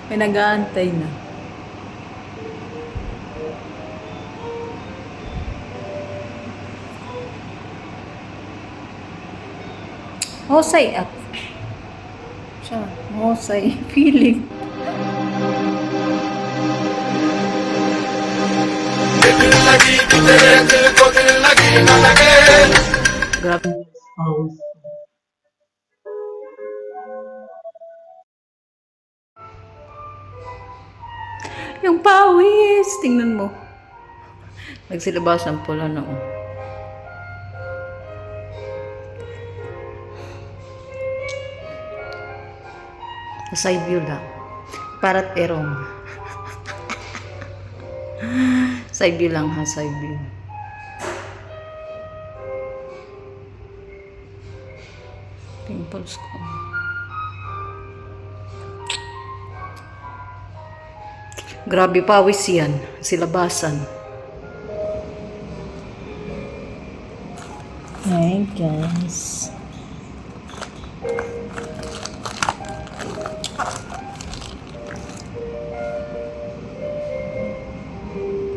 May nag-aantay na. Hosay at siya, hosay feeling. Grabe. Yung pawis, tingnan mo. Nagsilabas ang pula noon. Side view lang. Parat erong. Side view lang ha, side view. Pimples ko. Grabe pawis yan. Silabasan. Hi guys.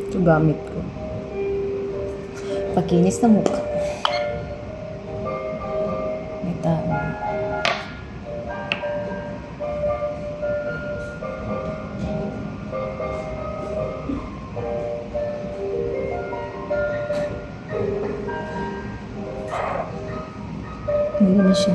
Ito gamit ko. Pakinis na mukha. May tao. Hindi na siya.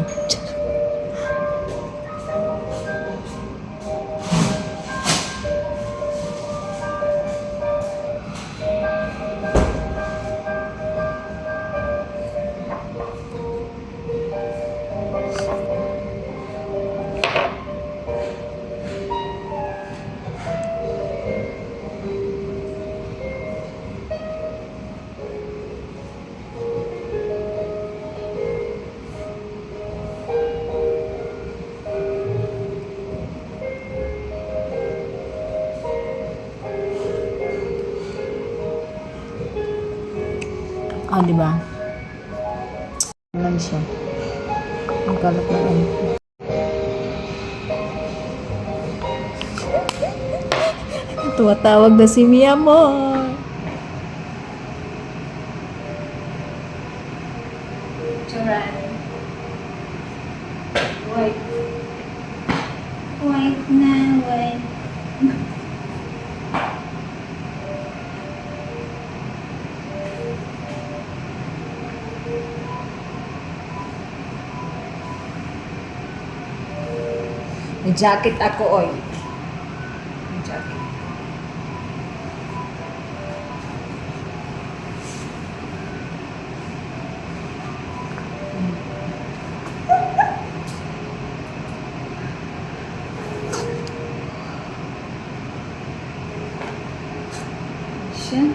Ah, di ba? Alam siya. Ang kalat na ano. Tumatawag na si Mia mo. Turan. Wait. Wait na, wait. May jacket ako, oy. May jacket. Siya.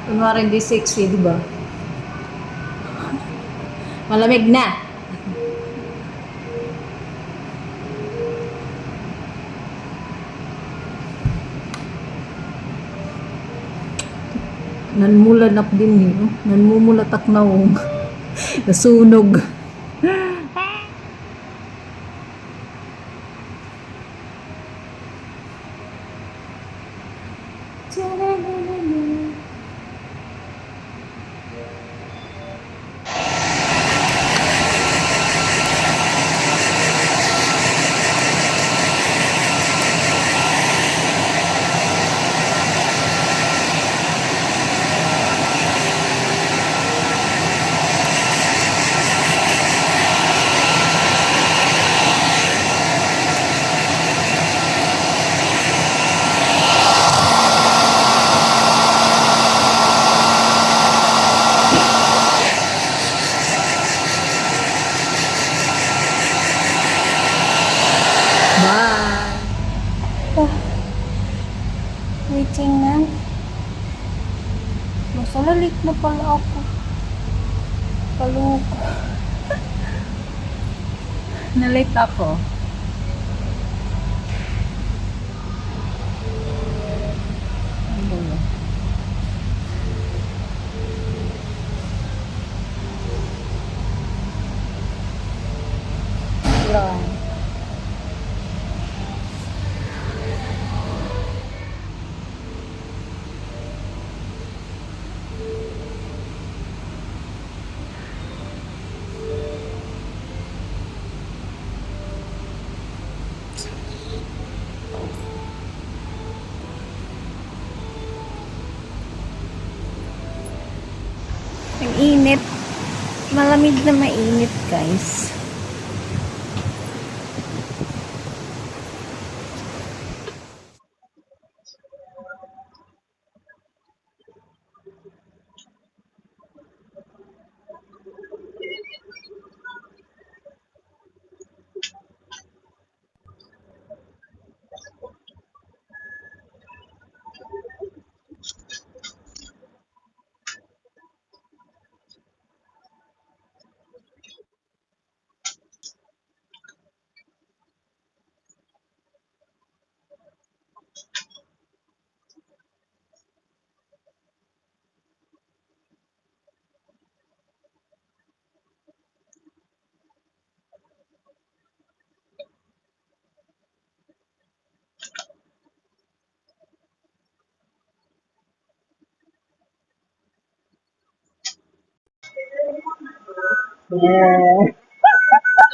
Kunwari hindi sexy, di ba? Malamig na. Nanmulanak din eh. No? Nanmumulatak na oh. Nasunog. Bye. Waiting na. Masalalit na pala ako. Kaloko. Nalate ako. salon. Ang init. Malamig na mainit, guys.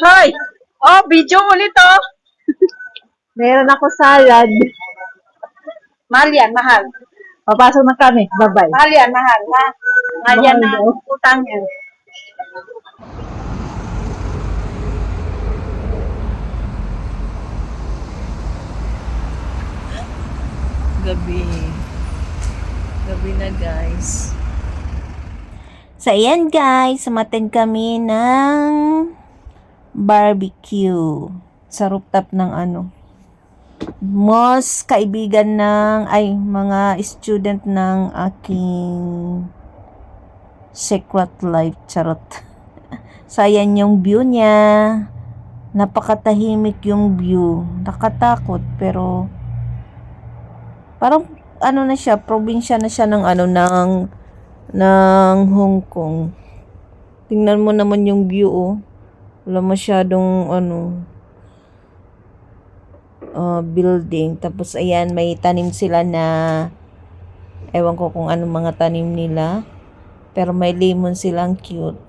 Hoy! Oh, video ulit oh. Meron ako salad. Mahal yan, mahal. Papasok na kami. Bye-bye. Mahal yan, mahal, ha? Mahal yan na Mahal daw. utang yan. Gabi. Gabi na, guys. So, ayan guys. Sumatin kami ng barbecue sa rooftop ng most kaibigan mga student ng aking Secret Life. Charot. So, ayan yung view niya. Napakatahimik yung view. Nakatakot, pero parang na siya, probinsya na siya ng ng Hong Kong. Tingnan mo naman yung view, oh. Wala masyadong building. Tapos ayan, may tanim sila na ewan ko kung anong mga tanim nila. Pero may lemon silang cute.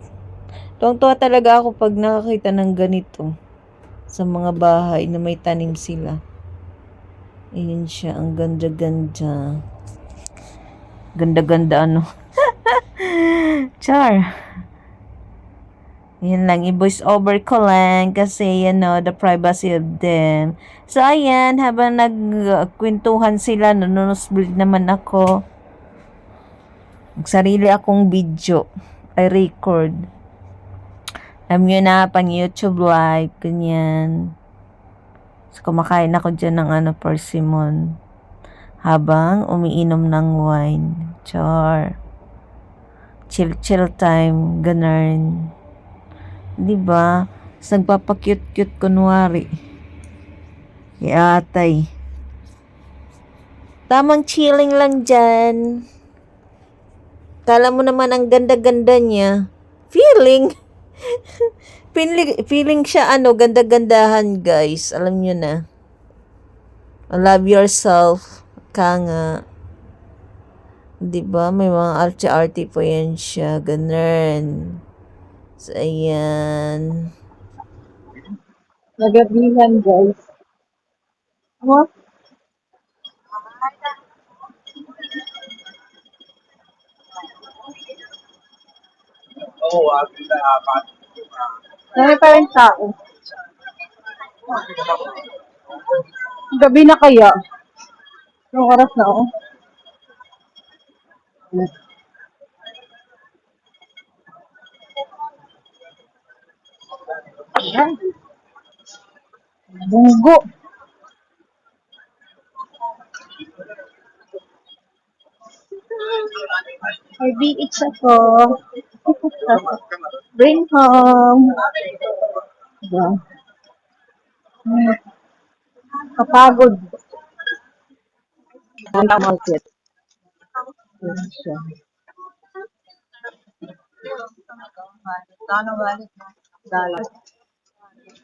Tuwang-tuwa talaga ako pag nakakita ng ganito sa mga bahay na may tanim sila. Ayan siya, ang ganda-ganda. Ganda-ganda Char. Yan lang, i-voice over ko lang kasi, the privacy of them. So, ayan, habang nagkwentuhan sila, nanunusbuld naman ako. Sarili akong video. I record. Alam nyo na, pang YouTube live, ganyan. So, kumakain ako dyan ng persimmon. Habang umiinom ng wine. Char. Chill time, ganun. Diba? Tapos nagpapakute-cute kunwari. Yatay. Tamang chilling lang dyan. Kala mo naman ang ganda-ganda niya. Feeling siya ganda-gandahan, guys. Alam nyo na. Love yourself. Nga. Diba? May mga arte-arte po yan siya. Ganun. So, ayan. Nagabihan, guys. Ano? Dami pa rin tao. Gabi na kaya. Yung oras na ako. Ayan. Bunggo. May BH ako. Bring home. Diba? Kapagod. Santa Market. Ayan siya.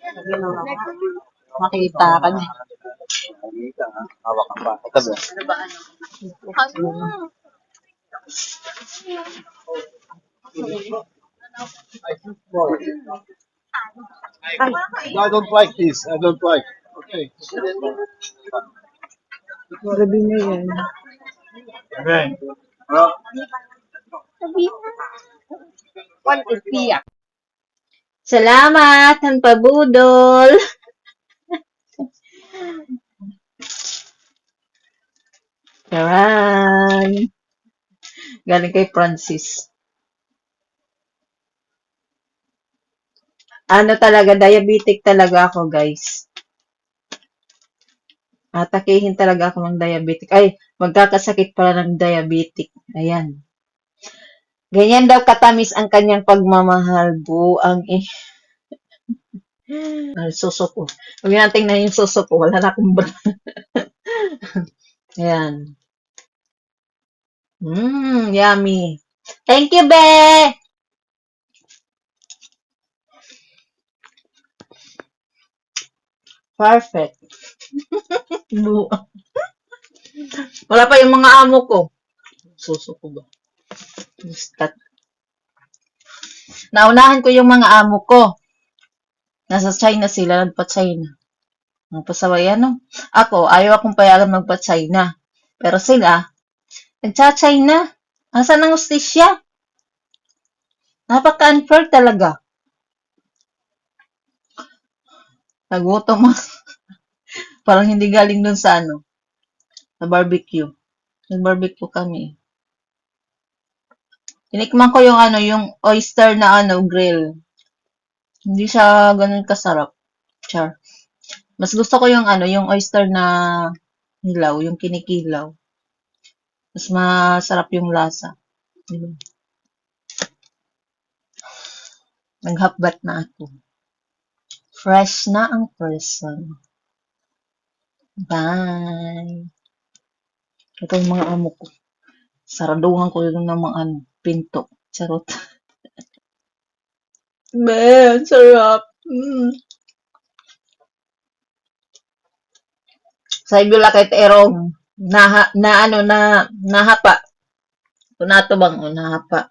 Sabi na nga, makita ka niya. Hawak ang pa. Tabi. No, I don't like this. I don't like. Okay. Gabi na yan. Okay. Well, Salamat, ang pabudol. Charan. Galing kay Francis. Ano talaga, diabetic talaga ako, guys. Atakihin talaga ako ng diabetic. Ay, magkakasakit pala ng diabetic. Ayan. Ganyan daw katamis ang kanyang pagmamahal. Buang Ay, suso ko. Huwag natin na yung suso ko. Wala na akong bra. Ayan. Yummy. Thank you, Be! Perfect. Wala pa yung mga amo ko. Suso ko ba? Start. Naunahan ko yung mga amo ko. Nasa China sila, nagpa-China. Nagpasaway no? Ako, ayaw akong payagan magpa-China. Pero sila, nagcha-China. Asan ang ustisya? Napaka-unfair talaga. Nagutom mo. Parang hindi galing dun sa ano, sa barbecue. Nag-barbecue kami. Tinikman ko yung ano, yung oyster na ano, grill. Hindi siya ganun kasarap. Char. Mas gusto ko yung ano, yung oyster na hilaw, yung kinikilaw. Mas masarap yung lasa. Diba? Naghabbat na ako. Fresh na ang person. Bye. Ito yung mga amo ko. Saraduhan ko yung ng mga ano, pinto. Charot. Man, sarap. Sa ibula kahit erong nahapa. Tunato bang o nahapa.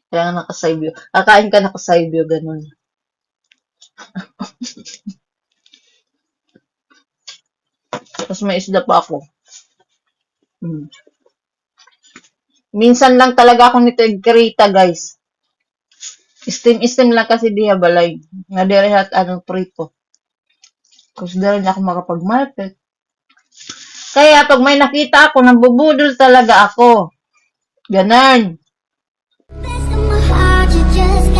Kaya nga nakasaibyo. Kakain ka nakasaibyo, ganun. Tapos may isda pa ako. Minsan lang talaga ako nito Greta, guys. Steam lang kasi diha balay. Nga dire at ano prito. Kasi dire na ako makapag-market. Kaya pag may nakita ako, nabubudol talaga ako. Ganun. Best of my heart, you just